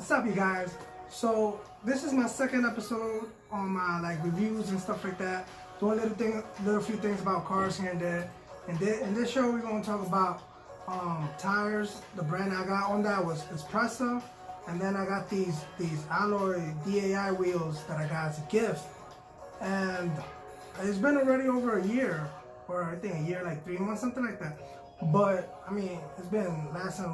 What's up, you guys? So this is my second episode on my reviews and stuff like that. Doing little few things about cars here and there. And in this show, we're gonna talk about tires. The brand I got on that is Presa, and then I got these alloy DAI wheels that I got as a gift. And it's been already over a year, or I think a year, like 3 months, something like that. But I mean, it's been lasting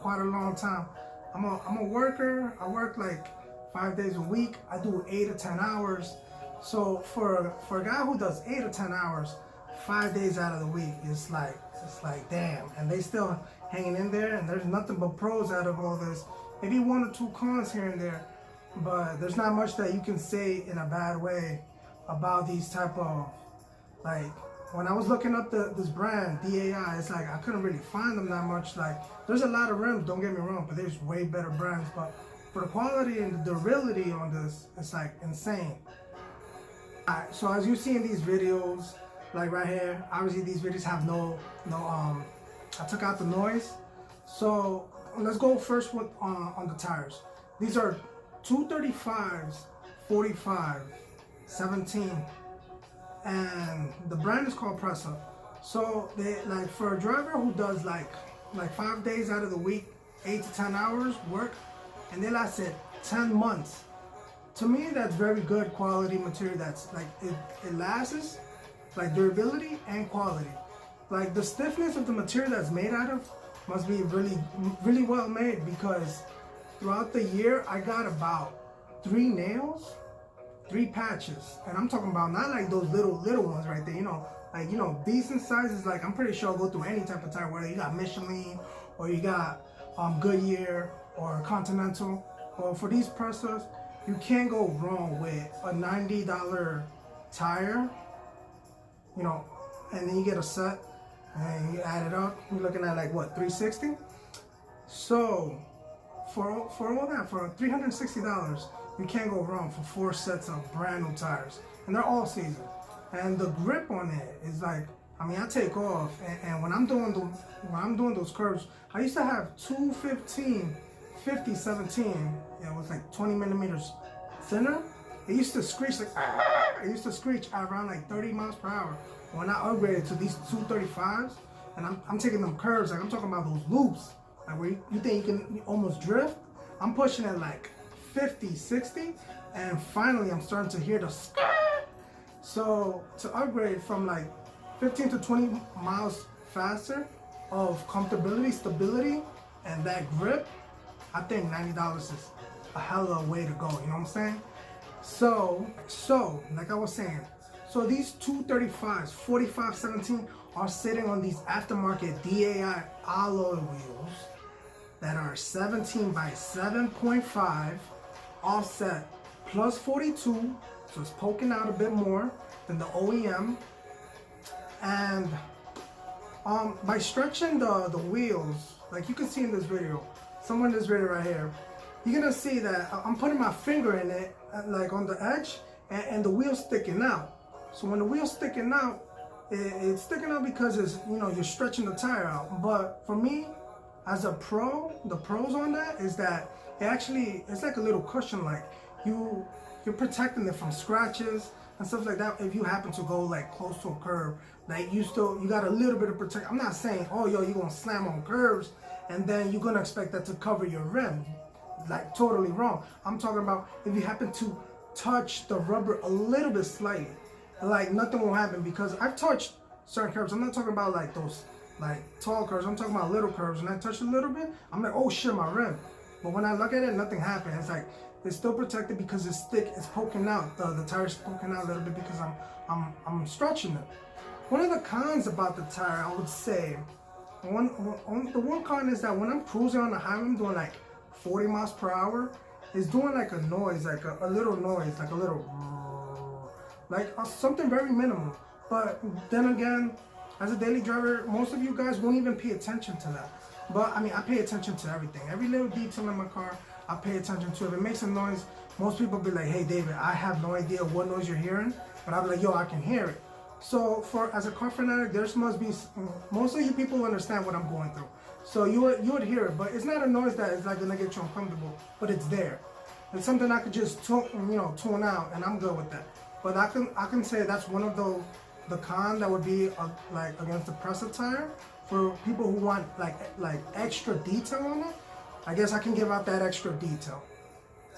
quite a long time. I'm a worker. I work like 5 days a week. I do 8 to 10 hours. So for a guy who does 8 to 10 hours, 5 days out of the week, it's like damn. And they still hanging in there. And there's nothing but pros out of all this. Maybe 1 or 2 cons here and there, but there's not much that you can say in a bad way about these type of when I was looking up this brand, DAI, it's like I couldn't really find them that much. Like, there's a lot of rims, don't get me wrong, but there's way better brands. But for the quality and the durability on this, it's like insane. Alright, so as you see in these videos, like right here, obviously these videos have no I took out the noise. So let's go first with on the tires. These are 235s, 45, 17. And the brand is called Presa. So they for a driver who does like 5 days out of the week, 8 to 10 hours work, and they lasted 10 months. To me, that's very good quality material. That's it lasts, durability and quality. Like the stiffness of the material that's made out of must be really well made, because throughout the year I got about 3 nails, 3 patches, and I'm talking about not like those little ones right there, decent sizes. Like, I'm pretty sure I'll go through any type of tire, whether you got Michelin or you got Goodyear or Continental. Well, for these Presas, you can't go wrong with a $90 tire, and then you get a set and you add it up, you're looking at like what, $360. So for all that, for $360, you can't go wrong for 4 sets of brand new tires, and they're all season. And the grip on it is like, I mean, I take off, and when I'm doing those curves, I used to have 215, 50, 17. It was like 20 millimeters thinner. It used to screech it used to screech at around like 30 miles per hour. When I upgraded to these 235s, and I'm taking them curves, like I'm talking about those loops, like where you think you can almost drift. I'm pushing it like 50, 60, and finally I'm starting to hear the skirt. So to upgrade from like 15 to 20 miles faster of comfortability, stability, and that grip, I think $90 is a hell of a way to go, you know what I'm saying? So like I was saying, so these 235s, 45, 17 are sitting on these aftermarket DAI alloy wheels that are 17 by 7.5, offset plus 42, so it's poking out a bit more than the OEM. And by stretching the wheels, like you can see in this video, somewhere in this video right here, you're gonna see that I'm putting my finger in it, like on the edge, and the wheel's sticking out. So when the wheel's sticking out, it's sticking out because it's, you're stretching the tire out. But for me, as a pro, the pros on that is that it's like a little cushion. Like you're protecting it from scratches and stuff like that. If you happen to go like close to a curb, like you got a little bit of protection. I'm not saying, oh yo, you're gonna slam on curves and then you're gonna expect that to cover your rim. Like, totally wrong. I'm talking about if you happen to touch the rubber a little bit slightly, like nothing will happen, because I've touched certain curves. I'm not talking about like those tall curves. I'm talking about little curves, and I touch a little bit, I'm like, oh shit, my rim. But when I look at it, nothing happened. It's like it's still protected because it's thick. It's poking out. The tire's poking out a little bit because I'm stretching it. One of the cons about the tire, I would say, the one con is that when I'm cruising on the highway, I'm doing like 40 miles per hour, it's doing like a noise, like a little noise, like a little, something very minimal. But then again, as a daily driver, most of you guys won't even pay attention to that. But I mean, I pay attention to everything. Every little detail in my car, I pay attention to. If it makes a noise, most people be like, hey David, I have no idea what noise you're hearing, but I'm like, yo, I can hear it. So as a car fanatic, most of you people understand what I'm going through. So you would hear it, but it's not a noise that is like gonna get you uncomfortable, but it's there. It's something I could just tune out, and I'm good with that. But I can say that's one of the con that would be like against the Presa tire for people who want like extra detail on it. I guess I can give out that extra detail.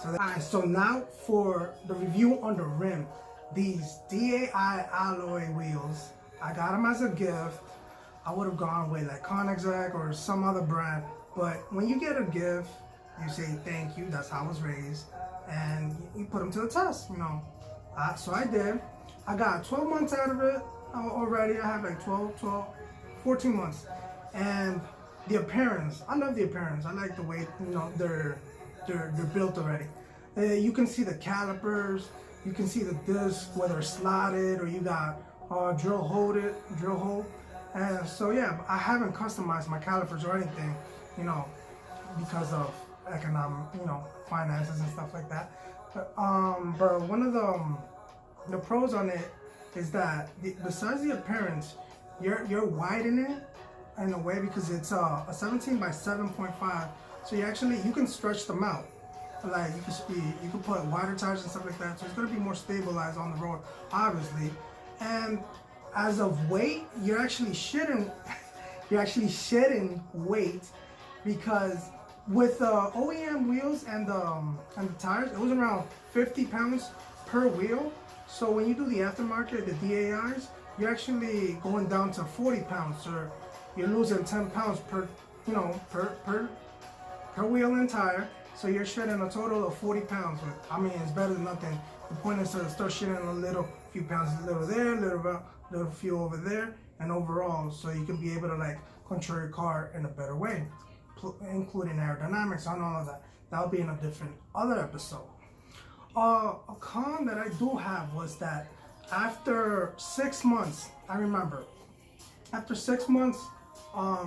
So alright, so now for the review on the rim, these DAI Alloy wheels. I got them as a gift. I would have gone with like Koenigsegg or some other brand, but when you get a gift, you say thank you. That's how I was raised, and you put them to the test, so I did. I got 12 months out of it already. I have like 14 months, and the appearance. I love the appearance. I like the way they're built already. You can see the calipers. You can see the disc, whether it's slotted or you got drill hole. And so yeah, I haven't customized my calipers or anything, because of economic, finances and stuff like that. But one of the pros on it is that besides the appearance, you're widening it in a way because it's a 17 by 7.5. So you can stretch them out. Like you can put wider tires and stuff like that. So it's gonna be more stabilized on the road, obviously. And as of weight, you're actually shedding weight, because with OEM wheels and the tires, it was around 50 pounds per wheel. So when you do the aftermarket, the DAIs, you're actually going down to 40 pounds, or you're losing 10 pounds per wheel and tire. So you're shedding a total of 40 pounds. I mean, it's better than nothing. The point is to start shedding a few pounds, a little there, little few over there, and overall, so you can be able to like control your car in a better way, including aerodynamics and all of that. That'll be in a different other episode. A con that I do have was that after 6 months, I remember, after 6 months, I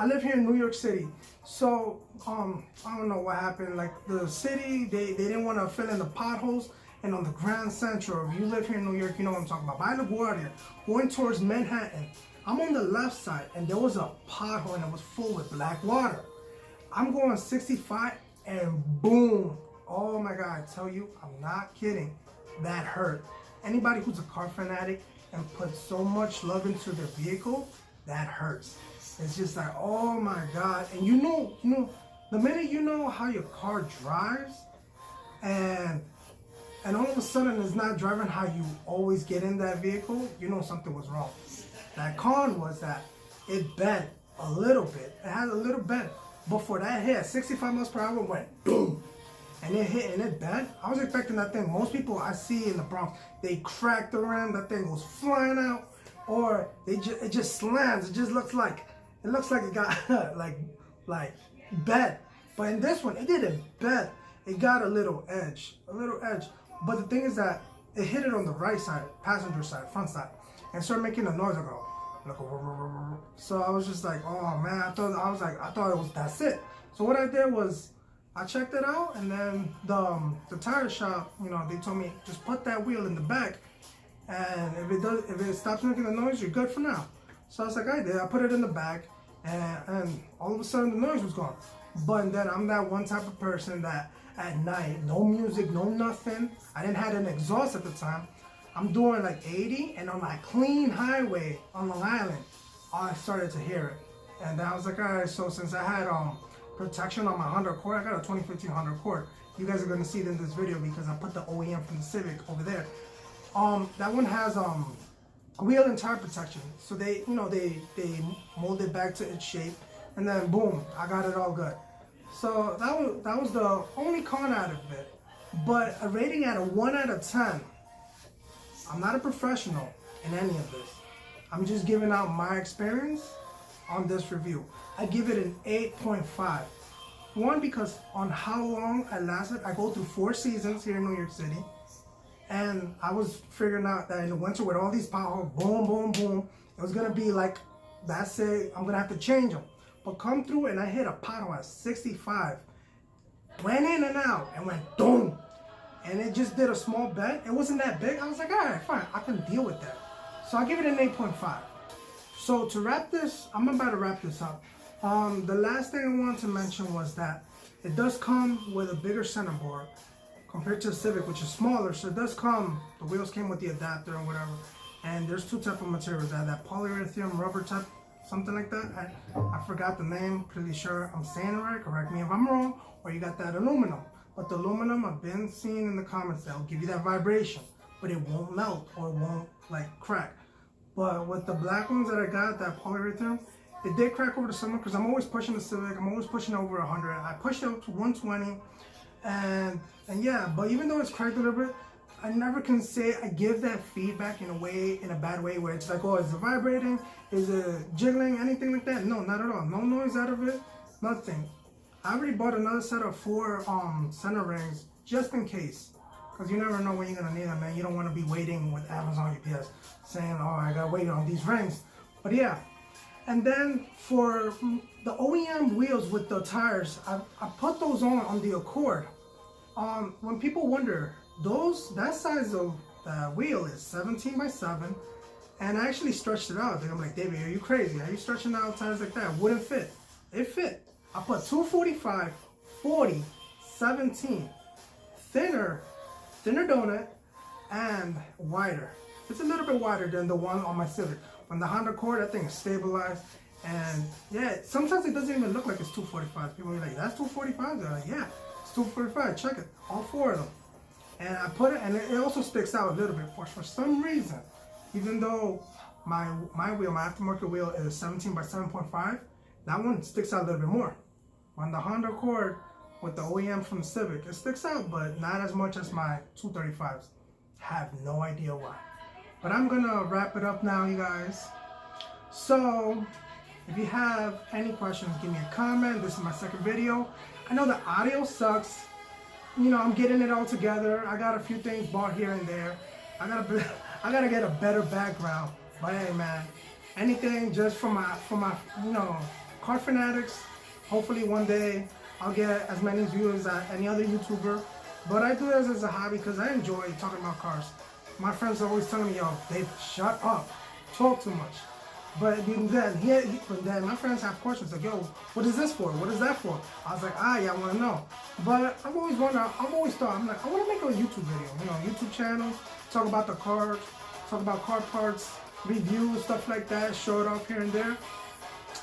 live here in New York City, so I don't know what happened. Like the city, they didn't want to fill in the potholes. And on the Grand Central, if you live here in New York, you know what I'm talking about. By LaGuardia, going towards Manhattan, I'm on the left side, and there was a pothole, and it was full with black water. I'm going 65, and boom! Oh my God! I tell you, I'm not kidding. That hurt. Anybody who's a car fanatic and puts so much love into their vehicle, that hurts. It's just like, oh my God! And the minute you know how your car drives, and all of a sudden it's not driving how you always get in that vehicle, you know something was wrong. That con was that it bent a little bit. It had a little bend. But for that hit, 65 miles per hour went boom. And it hit and it bent. I was expecting that thing. Most people I see in the Bronx, they crack the rim, that thing goes flying out. Or it just slams. It just looks like it got like bent. But in this one, it didn't bend. It got a little edge. But the thing is that it hit it on the right side, passenger side, front side, and started making a noise. So I was just like, oh man, I thought it was, that's it. So what I did was I checked it out, and then the tire shop, they told me just put that wheel in the back, and if it stops making the noise, you're good for now. So I was like, I did. I put it in the back, and all of a sudden the noise was gone. But then I'm that one type of person that at night, no music, no nothing. I didn't have an exhaust at the time. I'm doing like 80, and on my clean highway on Long Island, I started to hear it. And then I was like, all right, so since I had protection on my Honda Accord, I got a 2015 Honda Accord. You guys are gonna see it in this video because I put the OEM from the Civic over there. That one has wheel and tire protection. So they mold it back to its shape, and then boom, I got it all good. So that was the only con out of it. But a rating at a 1 out of 10. I'm not a professional in any of this. I'm just giving out my experience on this review. I give it an 8.5. One, because on how long I lasted. I go through 4 seasons here in New York City. And I was figuring out that in the winter with all these potholes, boom, boom, boom, it was gonna be like, that's it, I'm gonna have to change them. But come through and I hit a pothole at 65. Went in and out and went boom. And it just did a small bend. It wasn't that big. I was like, all right, fine, I can deal with that. So I give it an 8.5. So to wrap this, I'm about to wrap this up. The last thing I wanted to mention was that it does come with a bigger center board compared to the Civic, which is smaller. So it does come, the wheels came with the adapter and whatever. And there's two type of materials, that polyurethane rubber type, something like that. I forgot the name, pretty sure I'm saying it right, correct me if I'm wrong. Or you got that aluminum. But the aluminum, I've been seeing in the comments, that'll give you that vibration, but it won't melt or it won't like crack. But with the black ones that I got, that polyurethane, it did crack over the summer because I'm always pushing the Civic. I'm always pushing over 100. I pushed it up to 120, and yeah. But even though it's cracked a little bit, I never can say I give that feedback in a bad way, where it's like, oh, is it vibrating? Is it jiggling? Anything like that? No, not at all. No noise out of it. Nothing. I already bought another set of 4 center rings just in case. Because you never know when you're going to need them, man. You don't want to be waiting with Amazon UPS saying, oh, I got to wait on these rings. But yeah. And then for the OEM wheels with the tires, I put those on the Accord. When people wonder, that size of wheel is 17 by 7. And I actually stretched it out. I'm like, David, are you crazy? Are you stretching out tires like that? It wouldn't fit. It fit. I put 245, 40, 17, thinner donut, and wider. It's a little bit wider than the one on my Civic. On the Honda Accord, that thing is stabilized. And yeah, sometimes it doesn't even look like it's 245. People are like, that's 245? They're like, yeah, it's 245. Check it. All 4 of them. And I put it, and it also sticks out a little bit. For some reason, even though my wheel, my aftermarket wheel is 17 by 7.5, that one sticks out a little bit more. On the Honda Accord with the OEM from the Civic, it sticks out, but not as much as my 235s. Have no idea why. But I'm gonna wrap it up now, you guys. So, if you have any questions, give me a comment. This is my second video. I know the audio sucks. You know, I'm getting it all together. I got a few things bought here and there. I gotta get a better background. But hey, man, anything just for my you know, car fanatics. Hopefully one day I'll get as many views as any other YouTuber. But I do this as a hobby because I enjoy talking about cars. My friends are always telling me, yo, Dave, shut up, talk too much. But then my friends have questions like, yo, what is this for? What is that for? I was like, yeah, I want to know. But I've always thought, I'm like, I want to make a YouTube video, you know, YouTube channel, talk about the cars, talk about car parts, reviews, stuff like that, show it off here and there.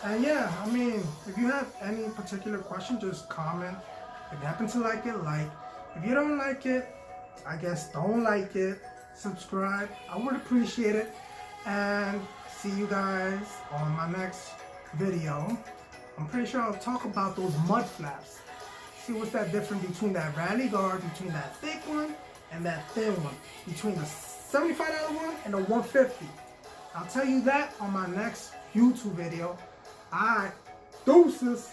And yeah, I mean, if you have any particular question, just comment. If you happen to like it, like. If you don't like it, I guess don't like it. Subscribe. I would appreciate it. And see you guys on my next video. I'm pretty sure I'll talk about those mud flaps. See what's that difference between that rally guard, between that thick one and that thin one. Between the $75 one and the $150. I'll tell you that on my next YouTube video. Alright, deuces.